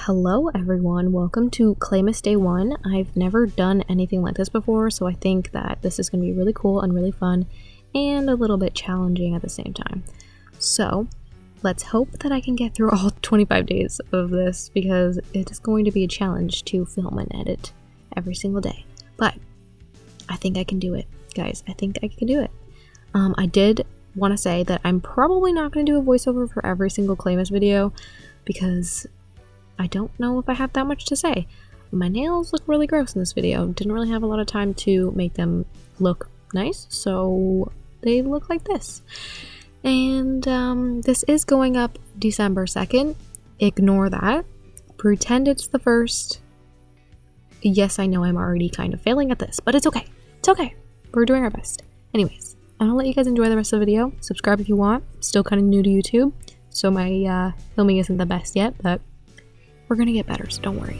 Hello everyone, welcome to CLAYMAS Day 1. I've never done anything like this before, so I think that this is going to be really cool and really fun and a little bit challenging at the same time. So let's hope that I can get through all 25 days of this, because it is going to be a challenge to film and edit every single day. But I think I can do it, guys. I think I can do it. I did want to say that I'm probably not going to do a voiceover for every single CLAYMAS video, because I don't know if I have that much to say. My nails look really gross in this video. Didn't really have a lot of time to make them look nice, so they look like this. And this is going up December 2nd. Ignore that. Pretend it's the 1st. Yes, I know I'm already kind of failing at this, but it's okay. It's okay. We're doing our best. Anyways, I'm gonna let you guys enjoy the rest of the video. Subscribe if you want. Still kind of new to YouTube, so my filming isn't the best yet, but we're gonna get better, so don't worry.